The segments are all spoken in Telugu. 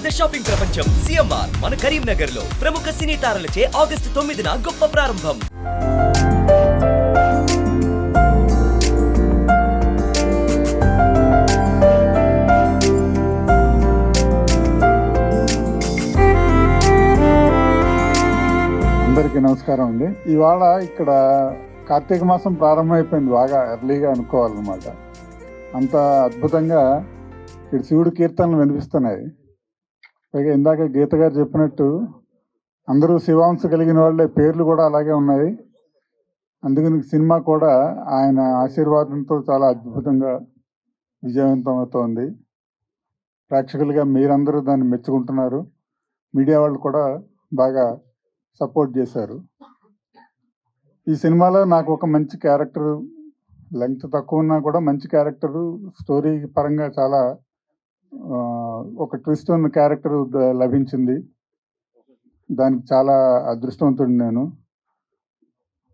పెద్ద షాపింగ్ ప్రపంచం సిఎంఆర్ మన కరీంనగర్ లో ప్రముఖ సినీ తారలచే ఆగస్టు 9న గొప్ప ప్రారంభం. అందరికీ నమస్కారం అండి. ఇవాళ ఇక్కడ కార్తీక మాసం ప్రారంభమైపోయింది, బాగా ఎర్లీగా అనుకోవాలన్నమాట. అంత అద్భుతంగా ఇక్కడ శివుడి కీర్తనలు వినిపిస్తున్నాయి. పైగా ఇందాక గీత గారు చెప్పినట్టు అందరూ శివాంశ కలిగిన వాళ్ళే, పేర్లు కూడా అలాగే ఉన్నాయి. అందుకని సినిమా కూడా ఆయన ఆశీర్వాదంతో చాలా అద్భుతంగా విజయవంతం అవుతోంది. ప్రేక్షకులుగా మీరందరూ దాన్ని మెచ్చుకుంటున్నారు. మీడియా వాళ్ళు కూడా బాగా సపోర్ట్ చేశారు. ఈ సినిమాలో నాకు ఒక మంచి క్యారెక్టర్, లెంగ్త్ తక్కువ ఉన్నా కూడా మంచి క్యారెక్టరు, స్టోరీ పరంగా చాలా ఒక ట్విస్ట్ ఉన్న క్యారెక్టర్ లభించింది. దానికి చాలా అదృష్టవంతుడు నేను.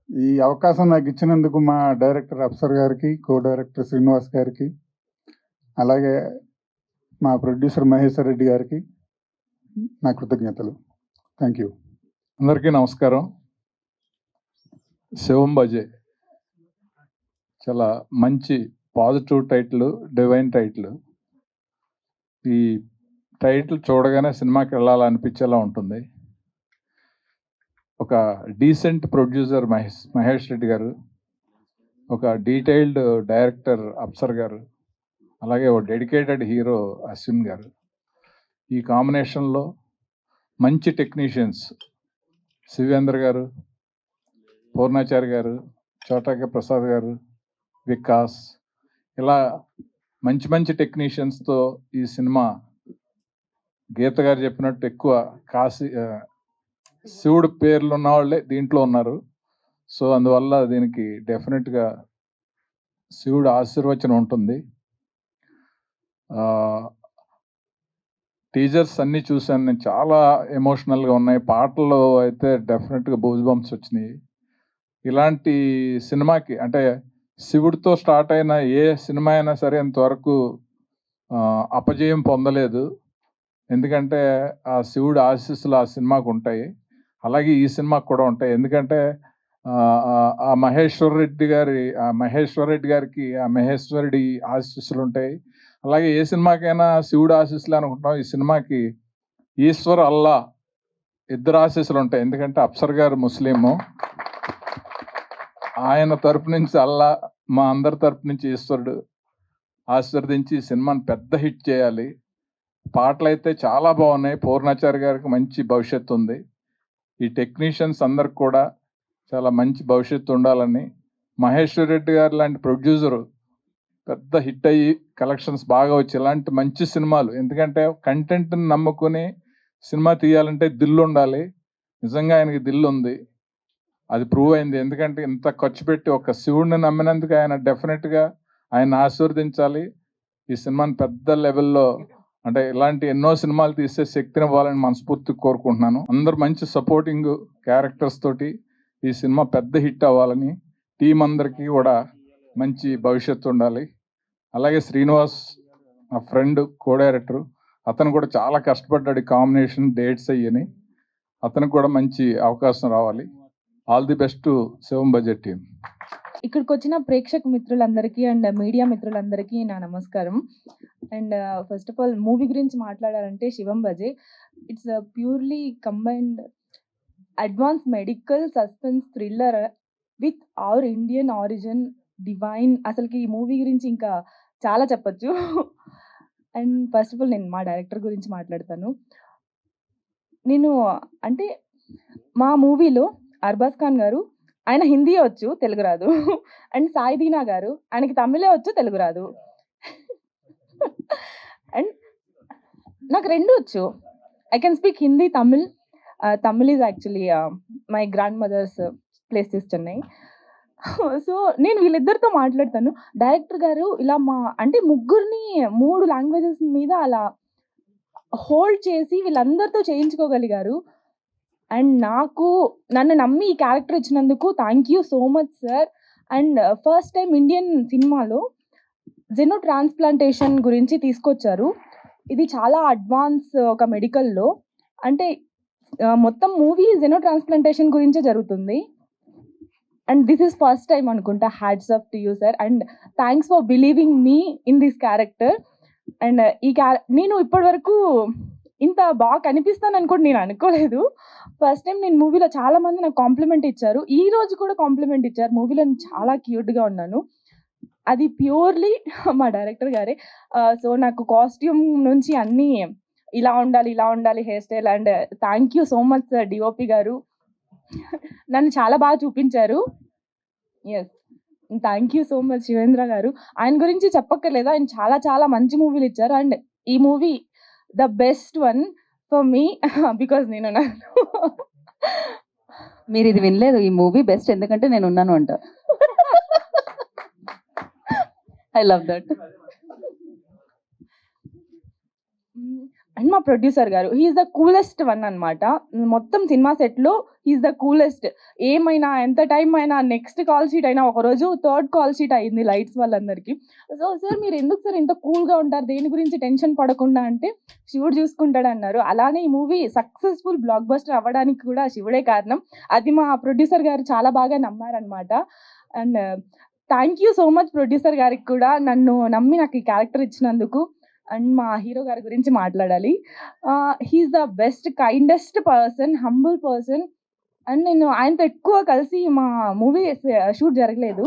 ఈ అవకాశం నాకు ఇచ్చినందుకు మా డైరెక్టర్ అప్సర్ గారికి, కో డైరెక్టర్ శ్రీనివాస్ గారికి, అలాగే మా ప్రొడ్యూసర్ మహేశ్వర్ రెడ్డి గారికి నా కృతజ్ఞతలు. Thank you. అందరికీ నమస్కారం. శివం భజే చాలా మంచి పాజిటివ్ టైటిల్, డివైన్ టైటిల్. ఈ టైటిల్ చూడగానే సినిమాకి వెళ్ళాలనిపించేలా ఉంటుంది. ఒక డీసెంట్ ప్రొడ్యూసర్ మహేష్ రెడ్డి గారు, ఒక డీటెయిల్డ్ డైరెక్టర్ అప్సర్ గారు, అలాగే ఒక డెడికేటెడ్ హీరో అశ్విన్ గారు. ఈ కాంబినేషన్లో మంచి టెక్నీషియన్స్ శివేంద్ర గారు, పూర్ణాచారి గారు, చోటాకే ప్రసాద్ గారు, వికాస్, ఇలా మంచి మంచి టెక్నీషియన్స్తో ఈ సినిమా, గీత గారు చెప్పినట్టు ఎక్కువ శివుడు పేర్లు ఉన్న వాళ్ళే దీంట్లో ఉన్నారు. సో అందువల్ల దీనికి డెఫినెట్గా శివుడు ఆశీర్వచనం ఉంటుంది. టీజర్స్ అన్నీ చూశాను నేను, చాలా ఎమోషనల్గా ఉన్నాయి. పాటలు అయితే డెఫినెట్గా బూజ్ బంప్స్ వచ్చినాయి. ఇలాంటి సినిమాకి, అంటే శివుడితో స్టార్ట్ అయిన ఏ సినిమా అయినా సరే ఇంతవరకు అపజయం పొందలేదు. ఎందుకంటే ఆ శివుడి ఆశీస్సులు ఆ సినిమాకు ఉంటాయి, అలాగే ఈ సినిమాకు కూడా ఉంటాయి. ఎందుకంటే ఆ మహేశ్వర్ రెడ్డి గారికి ఆ మహేశ్వరుడి ఆశీస్సులు ఉంటాయి. అలాగే ఏ సినిమాకైనా శివుడు ఆశీస్సులు అనుకుంటాం, ఈ సినిమాకి ఈశ్వర్, అల్లా ఇద్దరు ఆశీస్సులు ఉంటాయి. ఎందుకంటే అప్సర్ గారు ముస్లిము, ఆయన తరపు నుంచి అల్లా, మా అందరి తరపు నుంచి ఈశ్వరుడు ఆశీర్వదించి ఈ సినిమాని పెద్ద హిట్ చేయాలి. పాటలు అయితే చాలా బాగున్నాయి. పూర్ణాచారి గారికి మంచి భవిష్యత్తు ఉంది. ఈ టెక్నీషియన్స్ అందరికి కూడా చాలా మంచి భవిష్యత్తు ఉండాలని, మహేశ్వర్ రెడ్డి గారు లాంటి ప్రొడ్యూసరు పెద్ద హిట్ అయ్యి కలెక్షన్స్ బాగా వచ్చి ఇలాంటి మంచి సినిమాలు, ఎందుకంటే కంటెంట్ని నమ్ముకుని సినిమా తీయాలంటే దిల్లు ఉండాలి. నిజంగా ఆయనకి దిల్లు ఉంది, అది ప్రూవ్ అయింది. ఎందుకంటే ఇంత ఖర్చు పెట్టి ఒక శివుడిని నమ్మినందుకు ఆయన డెఫినెట్గా ఆయన ఆశీర్వదించాలి. ఈ సినిమాని పెద్ద లెవెల్లో, అంటే ఇలాంటి ఎన్నో సినిమాలు తీసే శక్తిని ఇవ్వాలని మనస్ఫూర్తిగా కోరుకుంటున్నాను. అందరు మంచి సపోర్టింగ్ క్యారెక్టర్స్ తోటి ఈ సినిమా పెద్ద హిట్ అవ్వాలని, టీం అందరికీ కూడా మంచి భవిష్యత్తు ఉండాలి. అలాగే శ్రీనివాస్ నా ఫ్రెండ్, కో డైరెక్టర్, అతను కూడా చాలా కష్టపడ్డాడు ఈ కాంబినేషన్ డేట్స్ అయ్యని. అతనికి కూడా మంచి అవకాశం రావాలి. All the best to Shivam budget team. ఇక్కడికి వచ్చిన ప్రేక్షక మిత్రులందరికీ అండ్ మీడియా మిత్రులందరికీ నా నమస్కారం. And first of all, movie గురించి మాట్లాడాలంటే Shivam Bhaje it's purely combined advance medical suspense thriller with our Indian origin divine. అసలుకి ఈ మూవీ గురించి ఇంకా చాలా చెప్పచ్చు. అండ్ ఫస్ట్ ఆఫ్ ఆల్ నేను మా డైరెక్టర్ గురించి మాట్లాడతాను. నేను అంటే మా మూవీలో అర్బాజ్ ఖాన్ గారు, ఆయన హిందీ వచ్చు, తెలుగు రాదు. అండ్ సాయి దీనా గారు, ఆయనకి తమిళే వచ్చు, తెలుగు రాదు. అండ్ నాకు రెండు వచ్చు. I can speak Hindi, Tamil. Tamil is actually my grandmother's place is Chennai. So నేను వీళ్ళిద్దరితో మాట్లాడతాను. డైరెక్టర్ గారు ఇలా అంటే ముగ్గురిని 3 లాంగ్వేజెస్ మీద అలా హోల్డ్ చేసి వీళ్ళందరితో చేయించుకోగలిగారు. అండ్ నన్ను నమ్మి ఈ క్యారెక్టర్ ఇచ్చినందుకు thank you so much sir. And first time Indian సినిమాలో జెనో ట్రాన్స్ప్లాంటేషన్ గురించి తీసుకొచ్చారు. ఇది చాలా అడ్వాన్స్ ఒక మెడికల్‌లో. అంటే మొత్తం మూవీ జెనో ట్రాన్స్‌ప్లాంటేషన్ గురించే జరుగుతుంది. And this is first time అనుకుంటా. Hats off to you sir. And thanks for believing me in this character. అండ్ నేను ఇప్పటివరకు ఇంత బాగా కనిపిస్తానని కూడా నేను అనుకోలేదు. ఫస్ట్ టైం నేను మూవీలో చాలామంది నాకు కాంప్లిమెంట్ ఇచ్చారు. ఈ రోజు కూడా కాంప్లిమెంట్ ఇచ్చారు. మూవీలో నేను చాలా క్యూట్‌గా ఉన్నాను. అది ప్యూర్‌లీ మా డైరెక్టర్ గారే. సో నాకు కాస్ట్యూమ్ నుంచి అన్నీ ఇలా ఉండాలి hair style. And thank you so much sir DOP గారు. నన్ను చాలా బాగా చూపించారు. Yes. Thank you so much Shivendra గారు. ఆయన గురించి చెప్పక్కర్లేదు. ఆయన చాలా చాలా మంచి మూవీలు ఇచ్చారు. అండ్ ఈ movie the best one for me because నేనున్నాను. మీరు ఇది వినలేదు. ఈ మూవీ బెస్ట్ ఎందుకంటే నేనున్నాను అంట. I love that. అండ్ మా ప్రొడ్యూసర్ గారు he is the coolest one అన్నమాట. మొత్తం సినిమా సెట్‌లో హీ ఈస్ ద కూలెస్ట్. ఏమైనా ఎంత టైం అయినా నెక్స్ట్ కాల్ షీట్ అయినా ఒకరోజు థర్డ్ కాల్ షీట్ అయింది లైట్స్ వాళ్ళందరికీ. సో సార్ మీరు ఎందుకు సార్ ఇంత కూల్‌గా ఉంటారు, దేని గురించి టెన్షన్ పడకుండా అంటే శివుడు చూసుకుంటాడన్నారు. అలానే ఈ మూవీ సక్సెస్‌ఫుల్ బ్లాక్ బస్టర్ అవ్వడానికి కూడా శివుడే కారణం. అది మా ప్రొడ్యూసర్ గారు చాలా బాగా నమ్మారనమాట. And thank you so much producer గారికి కూడా నన్ను నమ్మి నాకు ఈ క్యారెక్టర్ ఇచ్చినందుకు. అండ్ మా హీరో గారి గురించి మాట్లాడాలి. He is the best, kindest person, humble person. And నేను ఆయనతో ఎక్కువ కలిసి మా మూవీ షూట్ జరగలేదు.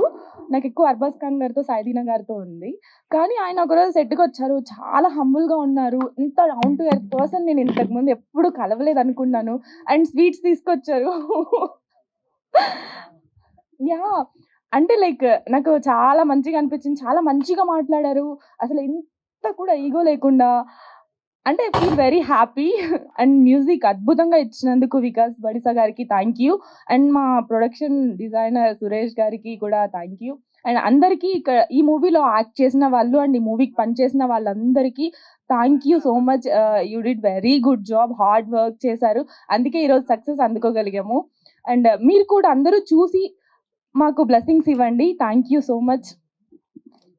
నాకు ఎక్కువ అర్బాజ్ ఖాన్ గారితో, సాయిదీనా గారితో ఉంది. కానీ ఆయన ఒకరోజు సెట్‌కి వచ్చారు. చాలా హంబుల్‌గా ఉన్నారు. ఇంత డౌన్ టు ఎర్త్ పర్సన్ నేను ఇంతకుముందు ఎప్పుడు కలవలేదు అనుకున్నాను. అండ్ స్వీట్స్ తీసుకొచ్చారు. యాహ్! అంటే లైక్ నాకు చాలా మంచిగా అనిపించింది. చాలా మంచిగా మాట్లాడారు. అసలు ఇంత కూడా ఈగో లేకుండా. అంటే I feel very happy. And music అద్భుతంగా ఇచ్చినందుకు వికాస్ బడిసా గారికి థ్యాంక్ యూ. అండ్ మా ప్రొడక్షన్ డిజైనర్ సురేష్ గారికి కూడా థ్యాంక్ యూ. అండ్ అందరికీ ఈ మూవీలో యాక్ట్ చేసిన వాళ్ళు అండ్ ఈ మూవీకి పనిచేసిన వాళ్ళందరికీ thank you so much. You did very good job. Hard work చేశారు. అందుకే ఈరోజు సక్సెస్ అందుకోగలిగాము. అండ్ మీరు కూడా అందరూ చూసి మాకు బ్లెస్సింగ్స్ ఇవ్వండి. Thank you so much.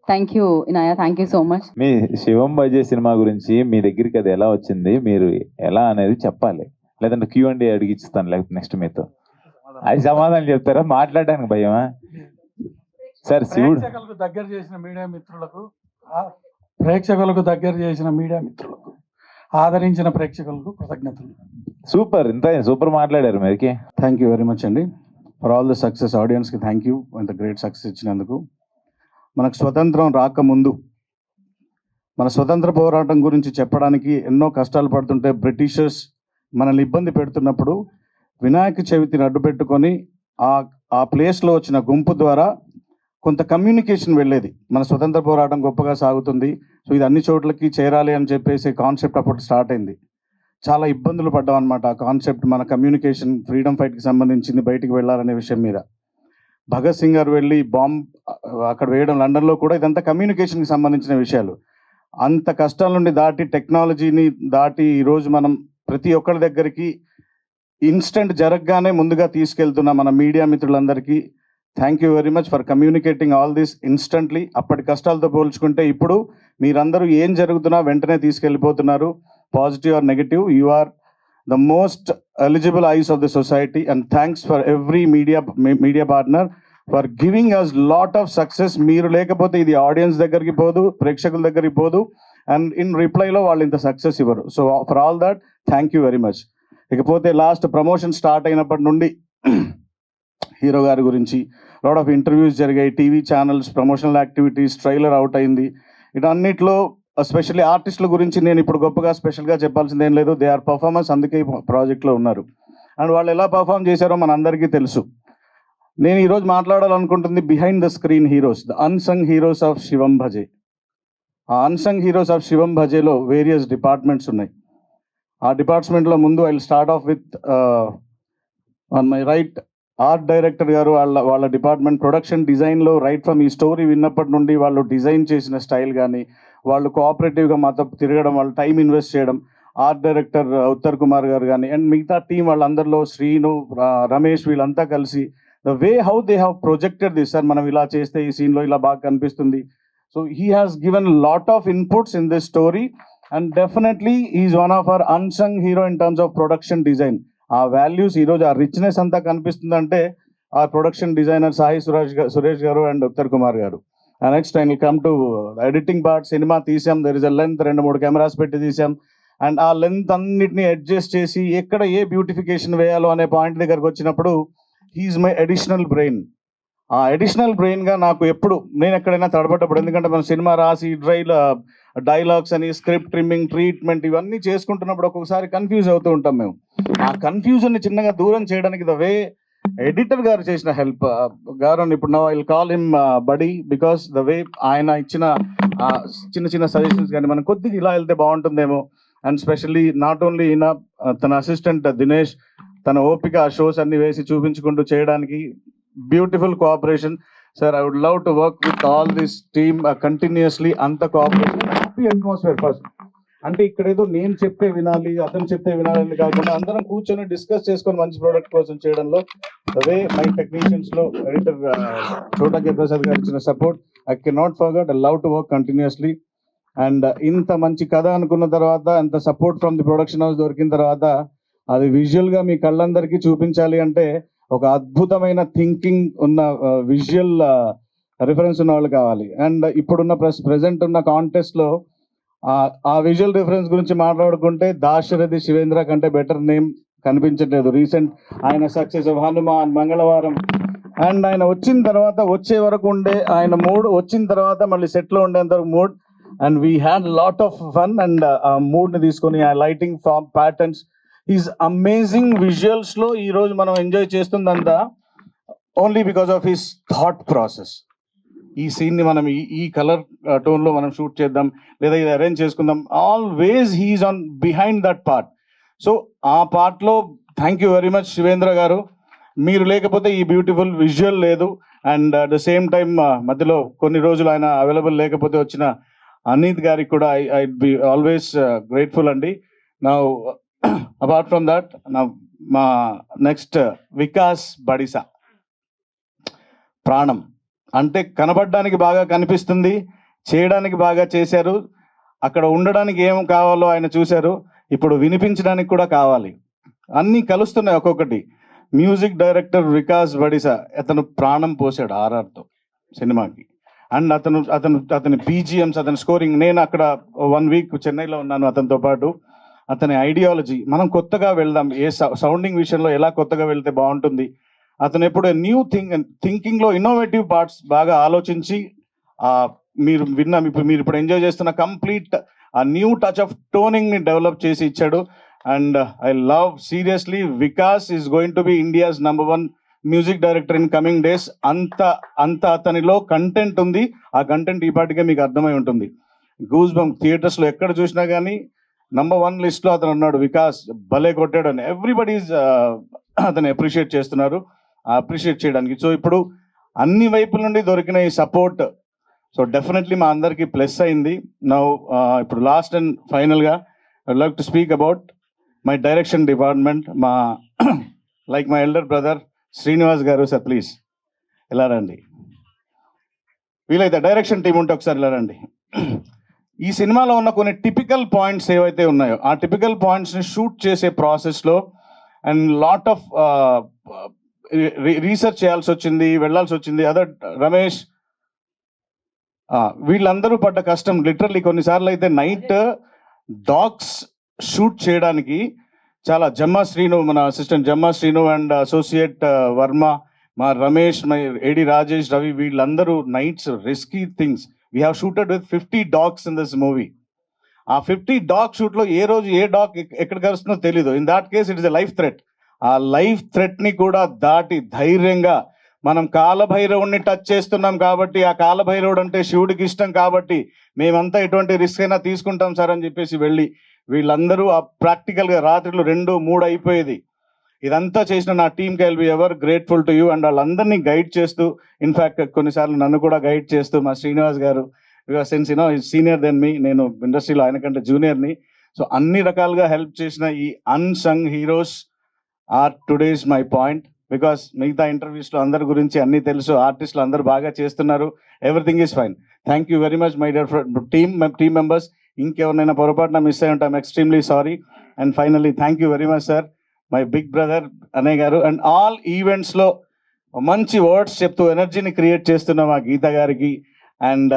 Thank you Inaya. Thank you so much. మీ శివం బజే సినిమా గురించి మీ దగ్గరికి అది ఎలా వచ్చింది, మీరు ఎలా అనేది చెప్పాలి. లేదంటే Q&A అడిగిస్తాను, లేకపోతే నెక్స్ట్ మీతో అది సమాధానం చెప్తారా? మాట్లాడడానికి భయమా సార్? శివుడు ప్రేక్షకులకు దగ్గర చేసిన మీడియా మిత్రులకు, ఆదరించిన ప్రేక్షకులకు కృతజ్ఞతలు. సూపర్, ఇంత సూపర్ మాట్లాడారు మీరికి. థ్యాంక్ యూ వెరీ మచ్ అండి. ఫర్ ఆల్ ద సక్సెస్ ఆడియన్స్కి థ్యాంక్ యూ. అంత గ్రేట్ సక్సెస్ ఇచ్చినందుకు. మనకు స్వతంత్రం రాకముందు మన స్వతంత్ర పోరాటం గురించి చెప్పడానికి ఎన్నో కష్టాలు పడుతుంటే బ్రిటిషర్స్ మనల్ని ఇబ్బంది పెడుతున్నప్పుడు వినాయక చవితిని అడ్డు పెట్టుకొని ఆ ప్లేస్లో వచ్చిన గుంపు ద్వారా కొంత కమ్యూనికేషన్ వెళ్ళేది. మన స్వతంత్ర పోరాటం గొప్పగా సాగుతుంది, సో ఇది అన్ని చోట్లకి చేరాలి అని చెప్పేసి కాన్సెప్ట్ అప్పుడు స్టార్ట్ అయింది. చాలా ఇబ్బందులు పడ్డాం అనమాట. ఆ కాన్సెప్ట్ మన కమ్యూనికేషన్ ఫ్రీడమ్ ఫైట్కి సంబంధించింది, బయటికి వెళ్ళాలనే విషయం మీద. భగత్ సింగ్ గారు వెళ్ళి బాంబ్ అక్కడ వేయడం లండన్లో కూడా ఇదంతా కమ్యూనికేషన్కి సంబంధించిన విషయాలు. అంత కష్టాల నుండి దాటి టెక్నాలజీని దాటి ఈరోజు మనం ప్రతి ఒక్కరి దగ్గరికి ఇన్స్టెంట్ జరగగానే ముందుగా తీసుకెళ్తున్న మన మీడియా మిత్రులందరికీ thank you very much for communicating all this instantly. అప్పటి కష్టాలతో పోల్చుకుంటే ఇప్పుడు మీరందరూ ఏం జరుగుతున్నా వెంటనే తీసుకెళ్ళిపోతున్నారు. Positive or negative, you are the most eligible eyes of the society, and thanks for every media partner for giving us lot of success. మీరు లేకపోతే ఇది ఆడియన్స్ దగ్గరికి పోదు, ప్రేక్షకుల దగ్గరికి పోదు, అండ్ ఇన్ రిప్లైలో వాళ్ళు ఇంత సక్సెస్ ఇవ్వరు. So for all that thank you very much. ఇకపోతే లాస్ట్ ప్రమోషన్ స్టార్ట్ అయినప్పటి నుండి హీరో గారి గురించి లాట్ ఆఫ్ ఇంటర్వ్యూస్ జరిగాయి, TV channels, promotional activities, trailer out అయింది. ఇటన్నిటిలో ఎస్పెషల్లీ ఆర్టిస్టుల గురించి నేను ఇప్పుడు గొప్పగా స్పెషల్గా చెప్పాల్సింది ఏం లేదు. దే ఆర్ పర్ఫార్మర్స్, అందుకే ఈ ప్రాజెక్ట్లో ఉన్నారు. అండ్ వాళ్ళు ఎలా పర్ఫామ్ చేశారో మన అందరికీ తెలుసు. నేను ఈరోజు మాట్లాడాలనుకుంటుంది behind the screen heroes, the unsung heroes of Shivam Bhaje. ఆ అన్సంగ్ హీరోస్ ఆఫ్ శివం భజేలో వేరియస్ డిపార్ట్మెంట్స్ ఉన్నాయి. ఆ డిపార్ట్మెంట్లో ముందు I will start off with on my right art director గారు. వాళ్ళ డిపార్ట్మెంట్ ప్రొడక్షన్ డిజైన్లో రైట్ ఫ్రమ్ ఈ స్టోరీ విన్నప్పటి నుండి వాళ్ళు డిజైన్ చేసిన స్టైల్ కానీ, వాళ్ళు కోఆపరేటివ్గా మాతో తిరగడం, వాళ్ళు టైం ఇన్వెస్ట్ చేయడం, ఆర్ట్ డైరెక్టర్ ఉత్తర్ కుమార్ గారు కానీ అండ్ మిగతా టీం వాళ్ళందరిలో శ్రీను, రమేష్ వీళ్ళంతా కలిసి the way how they have projected this, sir మనం ఇలా చేస్తే ఈ సీన్లో ఇలా బాగా కనిపిస్తుంది. So he has given lot of inputs in this story and definitely is one of our unsung hero in terms of production design. ఆ వాల్యూస్ ఈరోజు ఆ రిచ్నెస్ అంతా కనిపిస్తుందంటే ఆ ప్రొడక్షన్ డిజైనర్ సాయి సురేష్ గారు అండ్ ఉత్తర్ కుమార్ గారు. Next I will come to editing part. సినిమా తీసాం, there is a length, 2-3 cameras పెట్టి తీసాం. అండ్ ఆ లెంత్ అన్నిటిని అడ్జస్ట్ చేసి ఎక్కడ ఏ బ్యూటిఫికేషన్ వేయాలో అనే పాయింట్ దగ్గరకు వచ్చినప్పుడు హీఈస్ మై అడిషనల్ బ్రెయిన్. ఆ అడిషనల్ బ్రెయిన్గా నాకు ఎప్పుడు నేను ఎక్కడైనా తడబడ్డప్పుడు, ఎందుకంటే మనం సినిమా రాసి డైలాగ్స్ అని స్క్రిప్ట్ ట్రిమ్మింగ్ ట్రీట్మెంట్ ఇవన్నీ చేసుకుంటున్నప్పుడు ఒక్కొక్కసారి కన్ఫ్యూజ్ అవుతూ ఉంటాం మేము. ఆ కన్ఫ్యూజన్ని చిన్నగా దూరం చేయడానికి ద వే ఎడిటర్ గారు చేసిన హెల్ప్ గారు, ఇప్పుడు నా I'll call him buddy, because the way ఆయన ఇచ్చిన చిన్న చిన్న సజెషన్స్ కానీ మనం కొద్దిగా ఇలా వెళ్తే బాగుంటుందేమో. అండ్ స్పెషల్లీ నాట్ ఓన్లీ ఈయన, తన అసిస్టెంట్ దినేష్, తన ఓపిక షోస్ అన్ని వేసి చూపించుకుంటూ చేయడానికి beautiful cooperation. Sir, I would love to work with all this team continuously. అంత కోఆపరేషన్, హ్యాపీ అట్మాస్ఫియర్ ఫస్ట్. అంటే ఇక్కడ ఏదో నేను చెప్తే వినాలి, అతను చెప్తే వినాలని కాకుండా అందరం కూర్చొని డిస్కస్ చేసుకొని మంచి ప్రోడక్ట్ కోసం చేయడంలో అదే మై టెక్నీషియన్స్ లో ఎడిటర్ చోటా కే ప్రసాద్ గారు ఇచ్చిన support I can not forget. I love to work continuously. And ఇంత మంచి కథ అనుకున్న తర్వాత, ఇంత support from the production house దొరికిన తర్వాత, అది విజువల్ గా మీ కళ్ళందరికీ చూపించాలి అంటే ఒక అద్భుతమైన థింకింగ్ ఉన్న విజువల్ రిఫరెన్స్ ఉన్న వాళ్ళు కావాలి. అండ్ ఇప్పుడున్న ప్రెసెంట్ ఉన్న కాంటెస్ట్ లో ఆ విజువల్ రిఫరెన్స్ గురించి మాట్లాడుకుంటే దాశరథి శివేంద్ర కంటే బెటర్ నేమ్ కనిపించట్లేదు. రీసెంట్ ఆయన సక్సెస్ ఆఫ్ హనుమాన్, మంగళవారం, అండ్ ఆయన వచ్చిన తర్వాత వచ్చే వరకు ఉండే ఆయన మూడ్, వచ్చిన తర్వాత మళ్ళీ సెట్లో ఉండేంత mood. And we had lot of fun. And ఆ మూడ్ని తీసుకొని ఆ lighting form patterns is amazing. Visuals లో ఈ రోజు మనం ఎంజాయ్ చేస్తుందంతా only because of his thought process. ఈ సీన్ని మనం ఈ కలర్ టోన్లో మనం షూట్ చేద్దాం, లేదా ఇది అరేంజ్ చేసుకుందాం. Always he is on behind that part. So ఆ పార్ట్లో thank you very much Shivendra garu. మీరు లేకపోతే ఈ బ్యూటిఫుల్ విజువల్ లేదు. And at the same time మధ్యలో కొన్ని రోజులు ఆయన అవైలబుల్ లేకపోతే వచ్చిన అనీత్ గారికి కూడా ఐ బి ఆల్వేస్ గ్రేట్ఫుల్ అండి. నా అపార్ట్ ఫ్రమ్ దట్, నా మా నెక్స్ట్ వికాస్ బడిసా, ప్రాణం అంటే కనబడడానికి బాగా కనిపిస్తుంది, చేయడానికి బాగా చేశారు. అక్కడ ఉండడానికి ఏం కావాలో ఆయన చూశారు, ఇప్పుడు వినిపించడానికి కూడా కావాలి. అన్నీ కలుస్తున్నాయి ఒక్కొక్కటి. మ్యూజిక్ డైరెక్టర్ వికాస్ బడిసా, అతను ప్రాణం పోసాడు ఆర్ఆర్తో సినిమాకి. అండ్ అతని బీజిఎమ్స్, అతని స్కోరింగ్. నేను అక్కడ 1 వీక్ చెన్నైలో ఉన్నాను అతనితో పాటు. అతని ఐడియాలజీ, మనం కొత్తగా వెళ్దాం, ఏ సౌండింగ్ విషయంలో ఎలా కొత్తగా వెళ్తే బాగుంటుంది. అతను ఎప్పుడు న్యూ థింకింగ్లో ఇన్నోవేటివ్ పార్ట్స్ బాగా ఆలోచించి మీరు ఇప్పుడు ఎంజాయ్ చేస్తున్న కంప్లీట్ ఆ న్యూ టచ్ ఆఫ్ టోనింగ్ని డెవలప్ చేసి ఇచ్చాడు. And I love seriously Vikas is going to be India's #1 music director in coming days. అంత అతనిలో కంటెంట్ ఉంది. ఆ కంటెంట్ ఈ పాటికే మీకు అర్థమై ఉంటుంది. గూస్ బంప్ థియేటర్స్లో ఎక్కడ చూసినా కానీ #1 లిస్ట్లో అతను ఉన్నాడు. వికాస్ భలే కొట్టాడు అని ఎవ్రీబడీస్ అతను అప్రిషియేట్ చేస్తున్నారు. అప్రిషియేట్ చేయడానికి సో ఇప్పుడు అన్ని వైపుల నుండి దొరికిన ఈ సపోర్ట్ సో డెఫినెట్లీ మా అందరికీ ప్లస్ అయింది. నౌ ఇప్పుడు లాస్ట్ అండ్ ఫైనల్గా I would like to speak about my direction department. మా like my elder brother Srinivas గారు. సార్ ప్లీజ్ ఇలా రండి. వీలైతే డైరెక్షన్ టీం ఉంటే ఒకసారి ఇలా రండి. ఈ సినిమాలో ఉన్న కొన్ని టిపికల్ పాయింట్స్ ఏవైతే ఉన్నాయో ఆ టిపికల్ పాయింట్స్ని షూట్ చేసే ప్రాసెస్లో అండ్ లాట్ ఆఫ్ రీసెర్చ్ చేయాల్సి వచ్చింది, వెళ్ళాల్సి వచ్చింది. అదర్ రమేష్, వీళ్ళందరూ పడ్డ కష్టం లిటరల్లీ. కొన్నిసార్లు అయితే నైట్ డాగ్స్ షూట్ చేయడానికి చాలా జమ్మా శ్రీను, మన assistant Jamma Sreenu and associate Varma, మా రమేష్, మై ఏడి రాజేష్, రవి, వీళ్ళందరూ nights risky things. We have shooted with 50 dogs in this movie. ఆ 50 dog షూట్లో ఏ రోజు ఏ డాగ్ ఎక్కడ కలుస్తుందో తెలీదు. In that case it is a life threat. ఆ లైఫ్ థ్రెట్ని కూడా దాటి ధైర్యంగా మనం కాలభైరవుడిని టచ్ చేస్తున్నాం కాబట్టి, ఆ కాలభైరవుడు అంటే శివుడికి ఇష్టం కాబట్టి మేమంతా ఎటువంటి రిస్క్ అయినా తీసుకుంటాం సార్ అని చెప్పేసి వెళ్ళి వీళ్ళందరూ ఆ ప్రాక్టికల్గా రాత్రులు 2-3 అయిపోయేది. ఇదంతా చేసిన నా టీమ్కి I'll be ever grateful to you. And వాళ్ళందరినీ గైడ్ చేస్తూ, ఇన్ఫ్యాక్ట్ కొన్నిసార్లు నన్ను కూడా గైడ్ చేస్తూ మా శ్రీనివాస్ గారు, సిన్స్ యూనో సీనియర్ దెన్ మీ, నేను ఇండస్ట్రీలో ఆయన కంటే జూనియర్ని. సో అన్ని రకాలుగా హెల్ప్ చేసిన ఈ unsung heroes are today's my point. Because మిగతా ఇంటర్వ్యూస్లో అందరి గురించి అన్నీ తెలుసు, ఆర్టిస్టులు అందరూ బాగా చేస్తున్నారు, everything is fine. Thank you very much my dear team members. ఇంకెవరినైనా పొరపాటున మిస్ అయి ఉంటాం, ఎక్స్ట్రీమ్లీ sorry. And finally thank you very much sir, my big brother అన్నయ్య గారు. అండ్ ఆల్ ఈవెంట్స్లో మంచి వర్డ్స్ చెప్తూ ఎనర్జీని క్రియేట్ చేస్తున్న మా గీత గారికి, and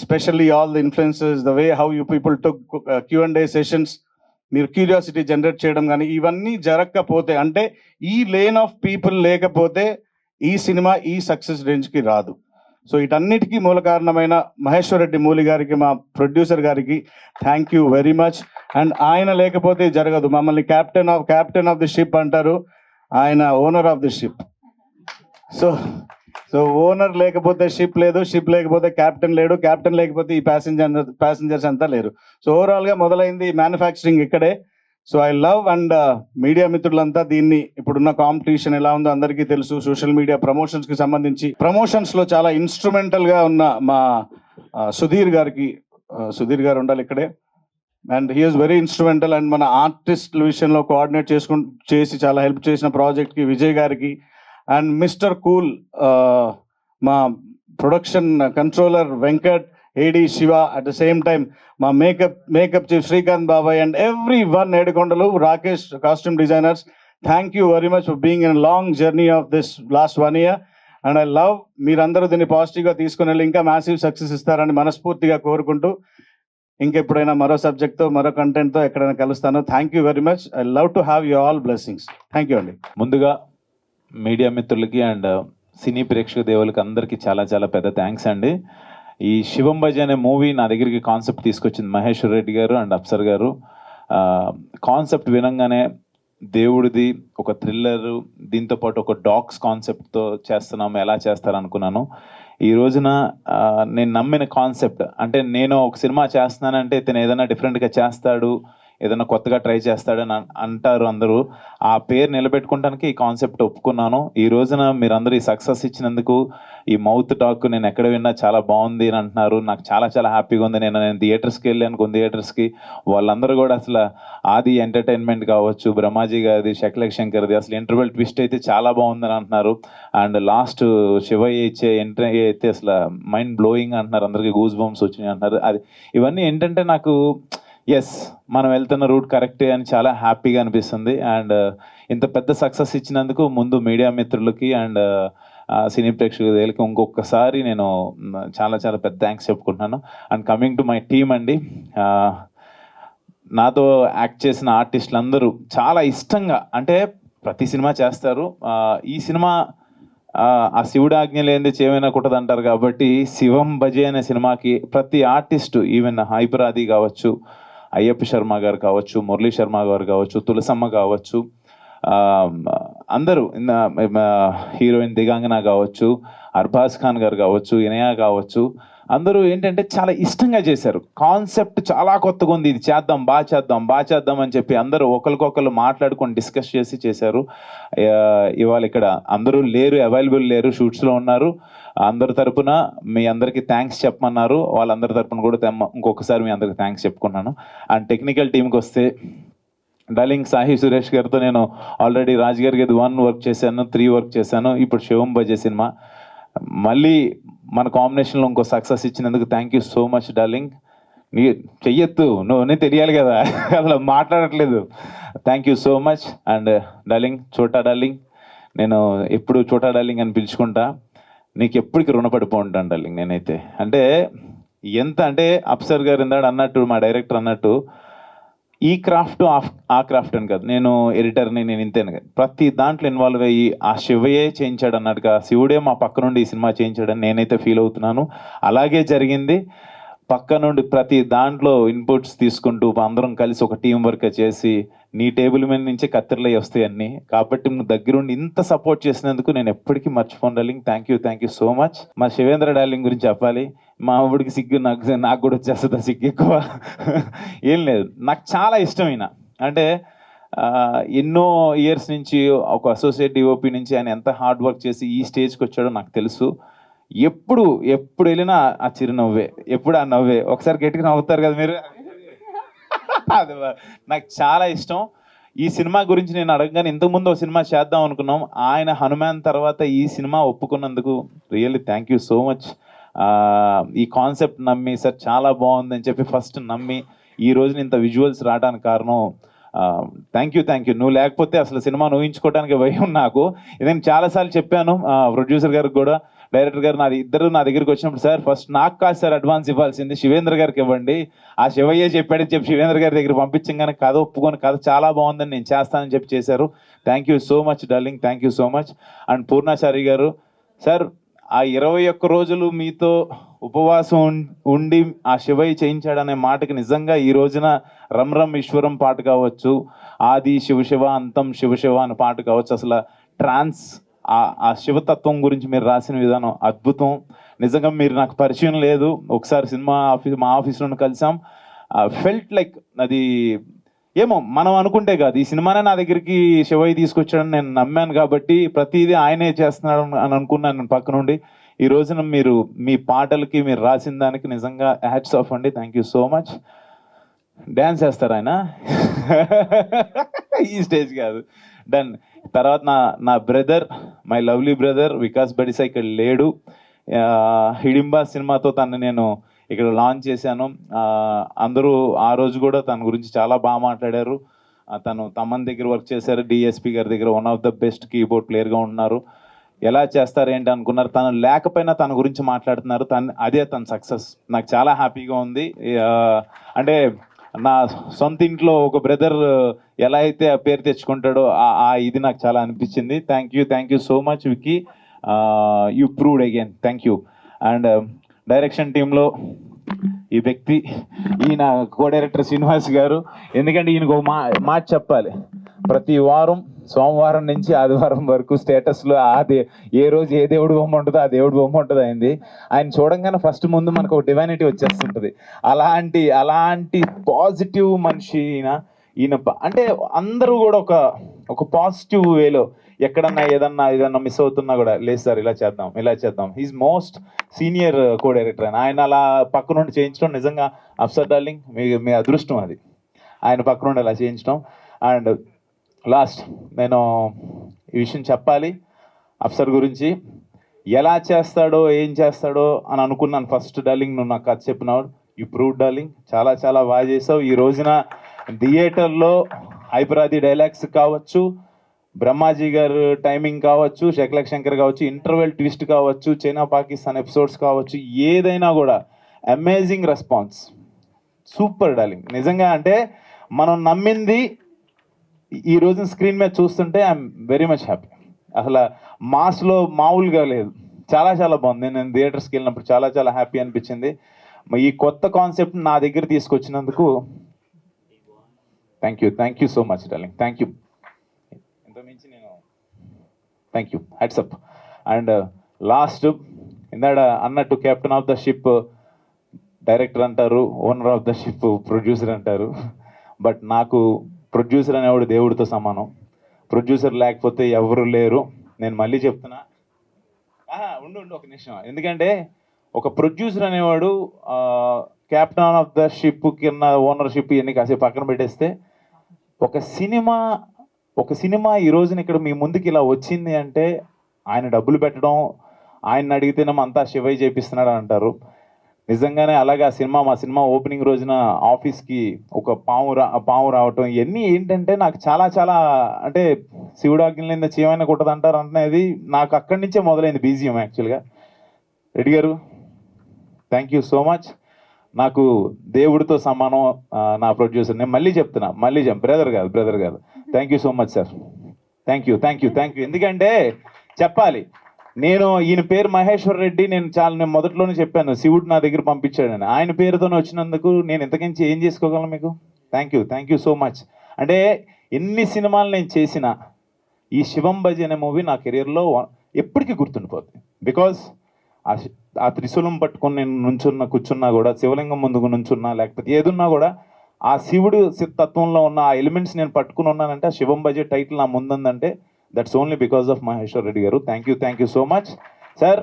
specially all the influencers, the way how you people took Q&A sessions, మీరు క్యూరియాసిటీ జనరేట్ చేయడం కానీ ఇవన్నీ జరగకపోతే, అంటే ఈ లేన్ ఆఫ్ పీపుల్ లేకపోతే ఈ సినిమా ఈ సక్సెస్ రేంజ్కి రాదు. సో వీటన్నిటికీ మూల కారణమైన మహేశ్వర్ రెడ్డి మూలి గారికి, మా ప్రొడ్యూసర్ గారికి thank you very much. And ఆయన లేకపోతే జరగదు. మమ్మల్ని క్యాప్టెన్ ఆఫ్ ది షిప్ అంటారు, ఆయన owner of the ship. So owner లేకపోతే షిప్ లేదు, షిప్ లేకపోతే క్యాప్టెన్ లేడు, క్యాప్టెన్ లేకపోతే ఈ ప్యాసింజర్స్ అంతా లేరు. సో ఓవరాల్గా మొదలైంది మ్యానుఫ్యాక్చరింగ్ ఇక్కడే. So I love, and media మిత్రులంతా దీన్ని, ఇప్పుడున్న కాంపిటీషన్ ఎలా ఉందో అందరికీ తెలుసు. సోషల్ మీడియా ప్రమోషన్స్కి సంబంధించి ప్రమోషన్స్లో చాలా ఇన్స్ట్రుమెంటల్గా ఉన్న మా సుధీర్ గారు ఉండాలి ఇక్కడే. And he is very instrumental. And మన ఆర్టిస్టుల విషయంలో కోఆర్డినేట్ చేసి చాలా హెల్ప్ చేసిన ప్రాజెక్ట్కి విజయ్ గారికి. అండ్ మిస్టర్ కూల్, మా production controller Venkat, AD Shiva, at the same time మా మేకప్ చీఫ్ శ్రీకాంత్ బాబాయ్, and every one, Yedukondalu, Rakesh costume designers, thank you very much for being in long journey of this last 1 year. And I love, మీరందరూ దీన్ని పాజిటివ్గా తీసుకుని వెళ్ళి ఇంకా మ్యాసివ్ సక్సెస్ ఇస్తారని మనస్ఫూర్తిగా కోరుకుంటూ, ఇంకెప్పుడైనా మరో సబ్జెక్ట్తో మరో కంటెంట్తో ఎక్కడైనా కలుస్తాను. Thank you very much. I love to have you all blessings. Thank you అండి. ముందుగా మీడియా మిత్రులకి అండ్ సినీ ప్రేక్షక దేవులకి అందరికీ చాలా చాలా పెద్ద థ్యాంక్స్ అండి. ఈ శివం భజ అనే మూవీ నా దగ్గరికి కాన్సెప్ట్ తీసుకొచ్చింది మహేశ్వర్ రెడ్డి గారు అండ్ అప్సర్ గారు. కాన్సెప్ట్ వినంగానే దేవుడిది ఒక థ్రిల్లరు, దీంతోపాటు ఒక డాగ్స్ కాన్సెప్ట్తో చేస్తున్నాము, ఎలా చేస్తారనుకున్నాను. ఈ రోజున నేను నమ్మిన కాన్సెప్ట్, అంటే నేను ఒక సినిమా చేస్తున్నానంటే ఇతను ఏదైనా డిఫరెంట్గా చేస్తాడు, ఏదైనా కొత్తగా ట్రై చేస్తాడని అంటారు అందరూ. ఆ పేరు నిలబెట్టుకోవడానికి ఈ కాన్సెప్ట్ ఒప్పుకున్నాను. ఈ రోజున మీరందరూ ఈ సక్సెస్ ఇచ్చినందుకు, ఈ మౌత్ టాక్ నేను ఎక్కడ విన్నా చాలా బాగుంది అని అంటున్నారు. నాకు చాలా చాలా హ్యాపీగా ఉంది. నేను థియేటర్స్కి వెళ్ళాను, కొన్ని థియేటర్స్కి, వాళ్ళందరూ కూడా అసలు ఆది ఎంటర్టైన్మెంట్ కావచ్చు, బ్రహ్మాజీ గారిది, శక్లక్ శంకర్ది, అసలు ఇంటర్వెల్ ట్విస్ట్ అయితే చాలా బాగుందని అంటున్నారు. అండ్ లాస్ట్ శివయ్య ఇచ్చే ఎంట్రీ అయితే అసలు మైండ్ బ్లోయింగ్ అంటున్నారు, అందరికీ గూస్ బంప్స్ వచ్చినాయి అంటున్నారు. అది ఇవన్నీ ఏంటంటే నాకు ఎస్, మనం వెళ్తున్న రూట్ కరెక్టే అని చాలా హ్యాపీగా అనిపిస్తుంది. అండ్ ఇంత పెద్ద సక్సెస్ ఇచ్చినందుకు ముందు మీడియా మిత్రులకి అండ్ సినీ ప్రేక్షకులకి ఇంకొకసారి నేను చాలా చాలా పెద్ద థ్యాంక్స్ చెప్పుకుంటున్నాను. And coming to my team అండి, నాతో యాక్ట్ చేసిన ఆర్టిస్టులు అందరూ చాలా ఇష్టంగా, అంటే ప్రతి సినిమా చేస్తారు, ఈ సినిమా ఆ శివుడు ఆజ్ఞ లేనిది చేయమైనా కుట్టదు అంటారు కాబట్టి శివం భజే అనే సినిమాకి ప్రతి ఆర్టిస్టు, ఈవెన్ హైపరాది కావచ్చు, అయ్యప్ప శర్మ గారు కావచ్చు, మురళీ శర్మ గారు కావచ్చు, తులసమ్మ కావచ్చు, అందరూ హీరోయిన్ దిగాంగన కావచ్చు, అర్బాజ్ ఖాన్ గారు కావచ్చు, ఇనయ కావచ్చు, అందరూ ఏంటంటే చాలా ఇష్టంగా చేశారు. కాన్సెప్ట్ చాలా కొత్తగా ఉంది, ఇది చేద్దాం, బాగా చేద్దాం అని చెప్పి అందరూ ఒకరికొకరు మాట్లాడుకొని డిస్కస్ చేసి చేశారు. ఇవాళ ఇక్కడ అందరూ లేరు, అవైలబుల్ లేరు, షూట్స్లో ఉన్నారు. అందరి తరపున మీ అందరికీ థ్యాంక్స్ చెప్పమన్నారు, వాళ్ళందరి తరపున కూడా ఇంకొకసారి మీ అందరికి థ్యాంక్స్ చెప్పుకున్నాను. అండ్ టెక్నికల్ టీంకి వస్తే, డార్లింగ్ సాహి సురేష్ గారితో నేను ఆల్రెడీ రాజ్ గారికి 1 వర్క్ చేశాను, 3 వర్క్ చేశాను. ఇప్పుడు శివం భజే సినిమా మళ్ళీ మన కాంబినేషన్లో ఇంకో సక్సెస్ ఇచ్చినందుకు thank you so much darling. నీ చెయ్యొద్దు, నువ్వు తెలియాలి కదా, అసలు మాట్లాడట్లేదు. Thank you so much. And darling, చోటా డార్లింగ్, నేను ఎప్పుడు చోటా డార్లింగ్ అని పిలుచుకుంటా, నీకు ఎప్పటికీ రుణపడిపో ఉంటాను డార్లింగ్. నేనైతే అంటే ఎంత అంటే అప్సర్ గారు ఇందాడు అన్నట్టు, మా డైరెక్టర్ అన్నట్టు, ఈ క్రాఫ్ట్ ఆ క్రాఫ్ట్ అని కాదు, నేను ఎడిటర్ని, నేను ఇంతేను కాదు, ప్రతి దాంట్లో ఇన్వాల్వ్ అయ్యి ఆ శివయే చేయించాడు అన్నట్టుగా, శివుడే మా పక్క నుండి ఈ సినిమా చేయించాడని నేనైతే ఫీల్ అవుతున్నాను. అలాగే జరిగింది. పక్క నుండి ప్రతి దాంట్లో ఇన్పుట్స్ తీసుకుంటూ అందరం కలిసి ఒక టీం వర్క్ చేసి నీ టేబుల్ మీద నుంచే కత్తిరలై వస్తాయి అన్నీ. కాబట్టి నువ్వు దగ్గరుండి ఇంత సపోర్ట్ చేసినందుకు నేను ఎప్పటికీ మర్చిపోను darling. Thank you so much. మా శివేంద్ర డార్లింగ్ గురించి చెప్పాలి. మా ఆవిడికి సిగ్గు, నాకు కూడా వచ్చేస్తుంది సిగ్గు ఎక్కువ. ఏం లేదు, నాకు చాలా ఇష్టమైన, అంటే ఎన్నో ఇయర్స్ నుంచి ఒక అసోసియేట్ డిఓపి నుంచి ఆయన ఎంత హార్డ్ వర్క్ చేసి ఈ స్టేజ్కి వచ్చాడో నాకు తెలుసు. ఎప్పుడు వెళ్ళినా ఆ చిరునవ్వే, ఎప్పుడు ఆ నవ్వే. ఒకసారి గట్టిగా నవ్వుతారు కదా మీరు, అది నాకు చాలా ఇష్టం. ఈ సినిమా గురించి నేను అడగగానే, ఇంతకుముందు ఒక సినిమా చేద్దాం అనుకున్నాం, ఆయన హనుమాన్ తర్వాత ఈ సినిమా ఒప్పుకున్నందుకు really thank you so much. ఈ కాన్సెప్ట్ నమ్మి సార్ చాలా బాగుందని చెప్పి ఫస్ట్ నమ్మి ఈ రోజున ఇంత విజువల్స్ రావడానికి కారణం థ్యాంక్ యూ. నువ్వు లేకపోతే అసలు సినిమాను ఊహించుకోవడానికి భయం నాకు. నేను చాలాసార్లు చెప్పాను ప్రొడ్యూసర్ గారికి కూడా, డైరెక్టర్ గారు ఇద్దరు నా దగ్గరికి వచ్చినప్పుడు, సార్ ఫస్ట్ నాకు కాదు సార్ అడ్వాన్స్ ఇవ్వాల్సింది, శివేంద్ర గారికి ఇవ్వండి. ఆ శివయ్య చెప్పాడని చెప్పి శివేంద్ర గారి దగ్గర పంపించగానే కథ ఒప్పుకొని కథ చాలా బాగుందని నేను చేస్తానని చెప్పి చేశారు. Thank you so much darling, thank you so much. And Purnachari గారు సార్, ఆ 21 రోజులు మీతో ఉపవాసం ఉండి ఆ శివయ్య చేయించాడనే మాటకి నిజంగా ఈ రోజున రమ్ రమ్ ఈశ్వరం పాట కావచ్చు, ఆది శివ అంతం శివ అనే పాట కావచ్చు, అసలు ట్రాన్స్ ఆ శివతత్వం గురించి మీరు రాసిన విధానం అద్భుతం. నిజంగా మీరు నాకు పరిచయం లేదు, ఒకసారి మా ఆఫీస్లో కలిసాం. ఫెల్ట్ లైక్ అది ఏమో మనం అనుకుంటే కాదు, ఈ సినిమానే నా దగ్గరికి శివయ్య తీసుకొచ్చాడని నేను నమ్మాను కాబట్టి ప్రతిదీ ఆయనే చేస్తున్నాడు అని అనుకున్నాను నేను పక్క నుండి. ఈ రోజున మీరు మీ పాటలకి మీరు రాసిన దానికి నిజంగా హ్యాట్స్ ఆఫ్ అండి. Thank you so much. Dance చేస్తారు ఆయన ఈ స్టేజ్ కాదు. డన్. తర్వాత నా brother, my lovely brother Vikas Badisa ఇక్కడ లేడు. హిడింబా సినిమాతో తను నేను ఇక్కడ లాంచ్ చేశాను. అందరూ ఆ రోజు కూడా తన గురించి చాలా బాగా మాట్లాడారు. తను తమన్ దగ్గర వర్క్ చేశారు, డిఎస్పి గారి దగ్గర one of the best keyboard ప్లేయర్గా ఉన్నారు. ఎలా చేస్తారు ఏంటి అనుకున్నారు, తను లేకపోయినా తన గురించి మాట్లాడుతున్నారు. అదే తన సక్సెస్. నాకు చాలా హ్యాపీగా ఉంది. అంటే నా సొంత ఇంట్లో ఒక బ్రదర్ ఎలా అయితే ఆ పేరు తెచ్చుకుంటాడో ఇది నాకు చాలా అనిపించింది. Thank you so much Vicky, you proved again. Thank you. And direction టీంలో ఈ వ్యక్తి, ఈయన కో డైరెక్టర్ శ్రీనివాస్ గారు. ఎందుకంటే ఈయనకు ఒక మాట చెప్పాలి, ప్రతి వారం సోమవారం నుంచి ఆదివారం వరకు స్టేటస్లో ఏ రోజు ఏ దేవుడు బొమ్మ ఉంటుందో ఆ దేవుడు బొమ్మ ఉంటుంది అయింది. ఆయన చూడంగానే ఫస్ట్ ముందు మనకు ఒక డివైనిటీ వచ్చేస్తుంటుంది. అలాంటి పాజిటివ్ మనిషి ఈయన. అంటే అందరూ కూడా ఒక పాజిటివ్ వేలో ఎక్కడన్నా ఏదన్నా మిస్ అవుతున్నా కూడా, లేదు సార్ ఇలా చేద్దాం. He's most senior co director. ఆయన అలా పక్క నుండి చేయించడం నిజంగా అఫ్సర్ డార్లింగ్ మీ అదృష్టం అది, ఆయన పక్క నుండి అలా చేయించడం. అండ్ లాస్ట్ నేను ఈ విషయం చెప్పాలి, అఫ్సర్ గురించి ఎలా చేస్తాడో ఏం చేస్తాడో అని అనుకున్నాను ఫస్ట్. డార్లింగ్ నువ్వు నాకు కథ చెప్పినావు, యూ ప్రూవ్ డార్లింగ్, చాలా చాలా బాగా చేసావు. ఈ రోజున థియేటర్లో హైపరాది డైలాగ్స్ కావచ్చు, బ్రహ్మాజీ గారు టైమింగ్ కావచ్చు, శకలక్ శంకర్ కావచ్చు, ఇంటర్వెల్ ట్విస్ట్ కావచ్చు, చైనా పాకిస్తాన్ ఎపిసోడ్స్ కావచ్చు, ఏదైనా కూడా అమేజింగ్ రెస్పాన్స్. Super darling. నిజంగా అంటే మనం నమ్మింది ఈ రోజున స్క్రీన్ మీద చూస్తుంటే ఐఎమ్ వెరీ మచ్ హ్యాపీ. అసలు మాస్లో మామూలుగా లేదు, చాలా చాలా బాగుంది. నేను థియేటర్స్కి వెళ్ళినప్పుడు చాలా చాలా హ్యాపీ అనిపించింది. ఈ కొత్త కాన్సెప్ట్ నా దగ్గర తీసుకొచ్చినందుకు thank you so much darling. Thank you. ఇంతకుమించి నేను thank you, hats up. And last, ఇందాడ అన్నట్టు captain of the ship director అంటారు, owner of the ship producer అంటారు. బట్ నాకు ప్రొడ్యూసర్ అనేవాడు దేవుడితో సమానం. ప్రొడ్యూసర్ లేకపోతే ఎవరు లేరు. నేను మళ్ళీ చెప్తున్నా, ఉండు ఒక నిమిషం. ఎందుకంటే ఒక ప్రొడ్యూసర్ అనేవాడు కెప్టెన్ ఆఫ్ ద షిప్ కింద ఓనర్షిప్ ఇవన్నీ కాసేపు పక్కన పెట్టేస్తే, ఒక సినిమా ఈ రోజున ఇక్కడ మీ ముందుకి ఇలా వచ్చింది అంటే ఆయన డబ్బులు పెట్టడం, ఆయన అడిగితేనేమో అంతా శివయ్య చేపిస్తున్నాడు అంటారు. నిజంగానే అలాగే మా సినిమా ఓపెనింగ్ రోజున ఆఫీస్కి ఒక పాము రావటం, ఇవన్నీ ఏంటంటే నాకు చాలా చాలా అంటే శివుడు ఆజ్ఞలేంద చీమైన కొట్టదు అంటారు అనేది నాకు అక్కడి నుంచే మొదలైంది బీజిఎం యాక్చువల్గా. రెడ్డి గారు థ్యాంక్ యూ సో మచ్. నాకు దేవుడితో సమానం నా ప్రొడ్యూసర్. నేను మళ్ళీ చెప్తున్నా, బ్రదర్ కాదు. Thank you so much sir. Thank you. ఎందుకంటే చెప్పాలి, నేను ఈయన పేరు మహేశ్వర్ రెడ్డి. నేను మొదట్లోనే చెప్పాను శివుడు నా దగ్గర పంపించాడని. ఆయన పేరుతోనే వచ్చినందుకు నేను ఇంతకించి ఏం చేసుకోగలను మీకు. Thank you so much. అంటే ఎన్ని సినిమాలు నేను చేసినా ఈ శివం బజీ అనే మూవీ నా కెరియర్లో ఎప్పటికీ గుర్తుండిపోతుంది. బికాజ్ ఆ త్రిశూలం పట్టుకొని నేను కూర్చున్నా కూడా, శివలింగం ముందుకు నుంచున్నా, లేకపోతే ఏదున్నా కూడా ఆ శివుడు తత్వంలో ఉన్న ఆ ఎలిమెంట్స్ నేను పట్టుకుని ఉన్నానంటే, ఆ శివం బజీ టైటిల్ నా ముందుందంటే that's only because of Maheshwar Reddy గారు. Thank you so much sir.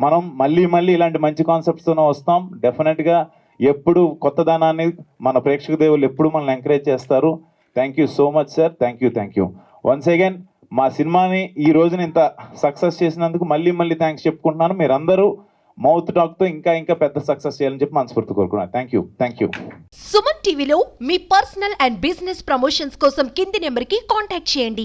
మనం మళ్ళీ ఇలాంటి మంచి కాన్సెప్ట్స్తోనే వస్తాం. డెఫినెట్గా ఎప్పుడు కొత్తదనాన్ని మన ప్రేక్షక దేవులు ఎప్పుడు మనల్ని ఎంకరేజ్ చేస్తారు. Thank you so much sir. Thank you once again. మా సినిమాని ఈ రోజున ఇంత సక్సెస్ చేసినందుకు మళ్ళీ థ్యాంక్స్ చెప్పుకుంటున్నాను. మీరందరూ మౌత్ టాక్ తో ఇంకా ఇంకా పెద్ద సక్సెస్ చేయాలని చెప్పి మనస్ఫూర్తి కోరుకున్నాను. Thank you. సుమన్ టీవీలో మీ పర్సనల్ అండ్ బిజినెస్ ప్రమోషన్స్ కోసం కింది నెంబర్కి కాంటాక్ట్ చేయండి.